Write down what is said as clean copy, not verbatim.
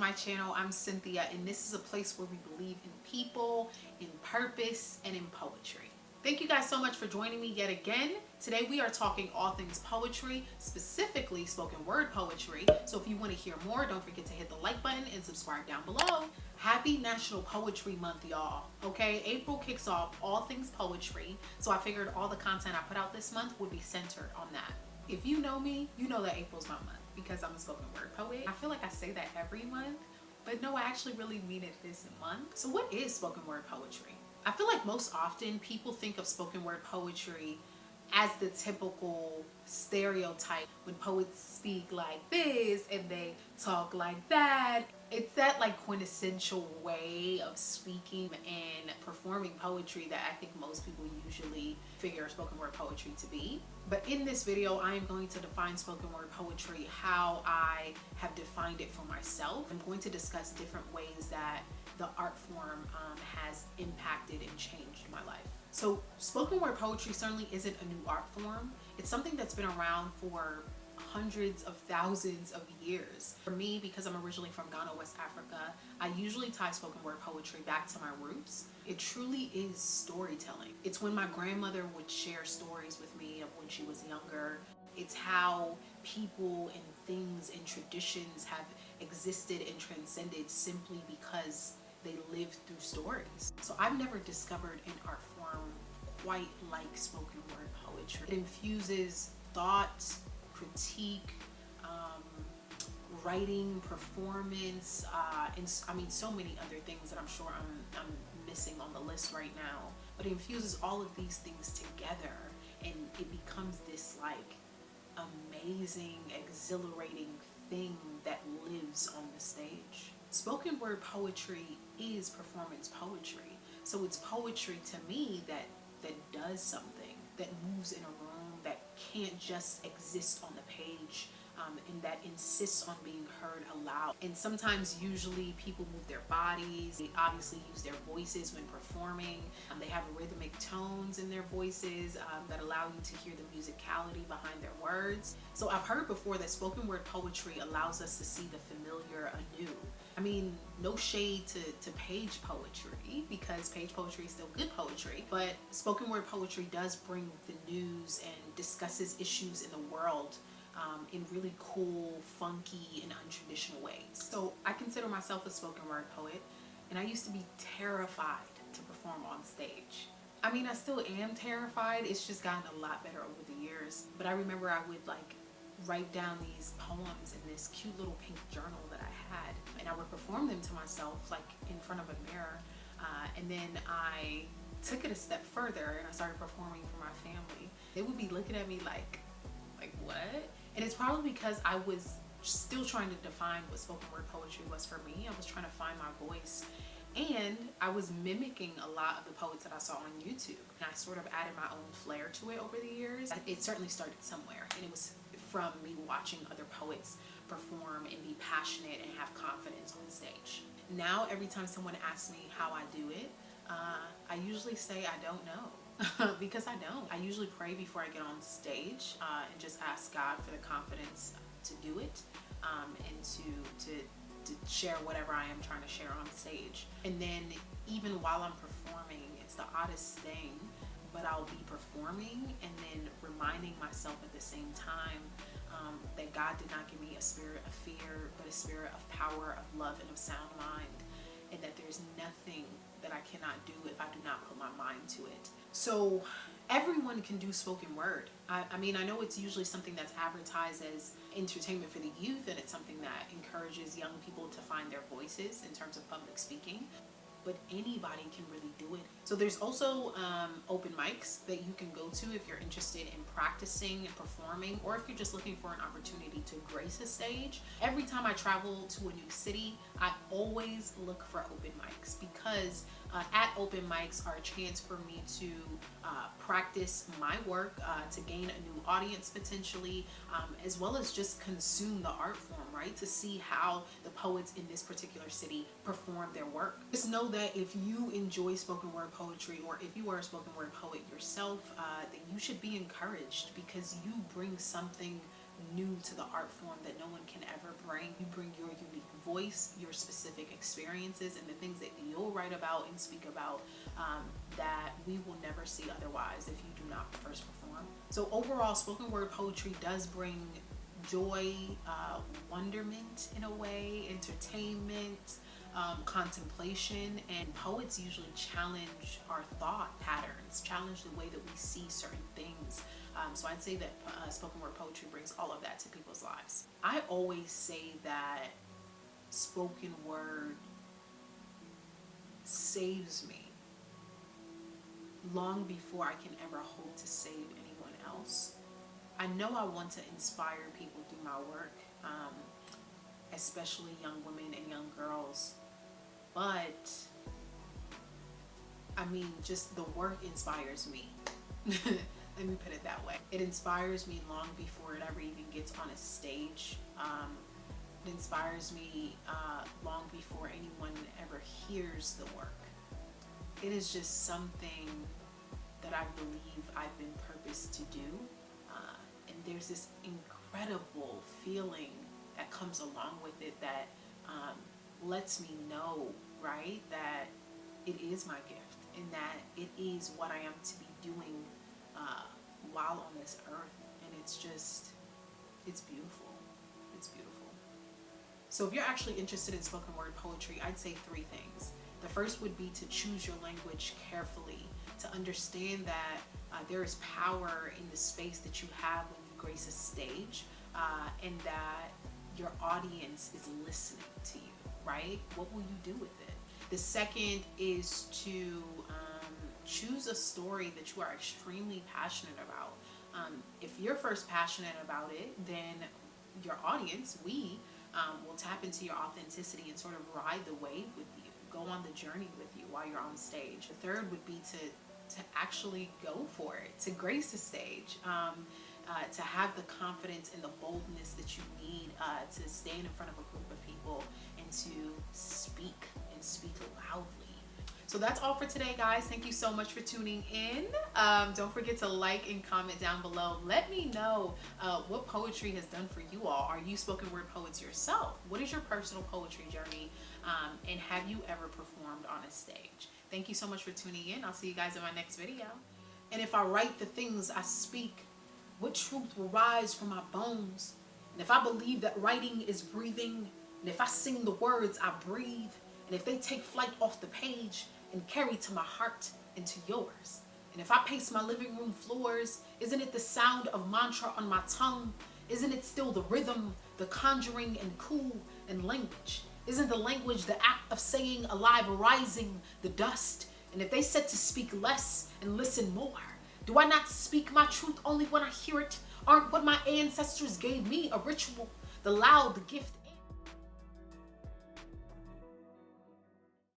my channel. I'm Cynthia, and this is a place where we believe in people, in purpose, and in poetry. Thank you guys so much for joining me yet again. Today we are talking all things poetry, specifically spoken word poetry. So if you want to hear more, don't forget to hit the like button and subscribe down below. Happy National Poetry Month, y'all. Okay, April kicks off all things poetry, so I figured all the content I put out this month would be centered on that. If you know me, you know that April's my month because I'm a spoken word poet. I feel like I say that every month, but no, I actually really mean it this month. So what is spoken word poetry? I feel like most often people think of spoken word poetry as the typical stereotype when poets speak like this and they talk like that. It's that like quintessential way of speaking and performing poetry that I think most people usually figure spoken word poetry to be. But in this video, I am going to define spoken word poetry how I have defined it for myself. I'm going to discuss different ways that the art form has impacted and changed my life. So spoken word poetry certainly isn't a new art form. It's something that's been around for hundreds of thousands of years. For me, because I'm originally from Ghana, West Africa, I usually tie spoken word poetry back to my roots. It truly is storytelling. It's when my grandmother would share stories with me of when she was younger. It's how people and things and traditions have existed and transcended simply because they lived through stories. So I've never discovered an art form quite like spoken word poetry. It infuses thought, critique, writing, performance, and I mean so many other things that I'm sure I'm missing on the list right now. But it infuses all of these things together and it becomes this like amazing, exhilarating thing that lives on the stage. Spoken word poetry is performance poetry. So it's poetry to me that does something, that moves in a room, that can't just exist on the page, and that insists on being heard aloud. And sometimes, usually, people move their bodies. They obviously use their voices when performing. They have rhythmic tones in their voices that allow you to hear the musicality behind their words. So I've heard before that spoken word poetry allows us to see the familiar anew. I mean, no shade to page poetry, because page poetry is still good poetry, but spoken word poetry does bring the news and discusses issues in the world in really cool, funky, and untraditional ways. So I consider myself a spoken word poet, and I used to be terrified to perform on stage. I mean, I still am terrified. It's just gotten a lot better over the years. But I remember I would like write down these poems in this cute little pink journal that I had, and I would perform them to myself like in front of a mirror. And then I took it a step further and I started performing for my family. They would be looking at me like what? And it's probably because I was still trying to define what spoken word poetry was for me. I was trying to find my voice. And I was mimicking a lot of the poets that I saw on YouTube. And I sort of added my own flair to it over the years. It certainly started somewhere. And it was from me watching other poets perform and be passionate and have confidence on stage. Now, every time someone asks me how I do it, I usually say I don't know. Because I don't. I usually pray before I get on stage and just ask God for the confidence to do it and to share whatever I am trying to share on stage. And then even while I'm performing, it's the oddest thing, but I'll be performing and then reminding myself at the same time that God did not give me a spirit of fear, but a spirit of power, of love, and of sound mind, and that there's nothing that I cannot do if I do not put my mind to it. So everyone can do spoken word. I mean, I know it's usually something that's advertised as entertainment for the youth, and it's something that encourages young people to find their voices in terms of public speaking, but anybody can really do it. So there's also open mics that you can go to if you're interested in practicing and performing, or if you're just looking for an opportunity to grace a stage. Every time I travel to a new city, I always look for open mics, because at open mics are a chance for me to practice my work, to gain a new audience potentially, as well as just consume the art form, right? To see how the poets in this particular city perform their work. Just know that if you enjoy spoken word poetry, or if you are a spoken word poet yourself, then you should be encouraged, because you bring something new to the art form that no one can ever bring. You bring your unique voice, your specific experiences, and the things that you'll write about and speak about that we will never see otherwise if you do not first perform. So overall, spoken word poetry does bring joy, wonderment in a way, entertainment, contemplation, and poets usually challenge our thought patterns, challenge the way that we see certain things. So I'd say that spoken word poetry brings all of that to people's lives. I always say that spoken word saves me long before I can ever hope to save anyone else. I know I want to inspire people through my work, especially young women and young girls. But, I mean, just the work inspires me. Let me put it that way. It inspires me long before it ever even gets on a stage. It inspires me long before anyone ever hears the work. It is just something that I believe I've been purposed to do. And there's this incredible feeling that comes along with it that lets me know, right, that it is my gift and that it is what I am to be doing while on this earth. And it's beautiful. It's beautiful. So if you're actually interested in spoken word poetry, I'd say 3 things. The first would be to choose your language carefully, to understand that there is power in the space that you have when you grace a stage, and that your audience is listening to you, right? What will you do with it? The second is to choose a story that you are extremely passionate about. If you're first passionate about it, then your audience, we, will tap into your authenticity and sort of ride the wave with you, go on the journey with you while you're on stage. The third would be to actually go for it, to grace the stage, to have the confidence and the boldness that you need to stand in front of a group of people and to speak loudly. So that's all for today, guys. Thank you so much for tuning in. Don't forget to like and comment down below. Let me know what poetry has done for you all. Are you spoken word poets yourself? What is your personal poetry journey? And have you ever performed on a stage? Thank you so much for tuning in. I'll see you guys in my next video. And if I write the things I speak, what truth will rise from my bones? And if I believe that writing is breathing, and if I sing the words I breathe, and if they take flight off the page and carry to my heart and to yours, and if I pace my living room floors, isn't it the sound of mantra on my tongue? Isn't it still the rhythm, the conjuring and cool and language? Isn't the language the act of saying alive rising the dust? And if they said to speak less and listen more, do I not speak my truth only when I hear it? Aren't what my ancestors gave me a ritual? The loud, the gift,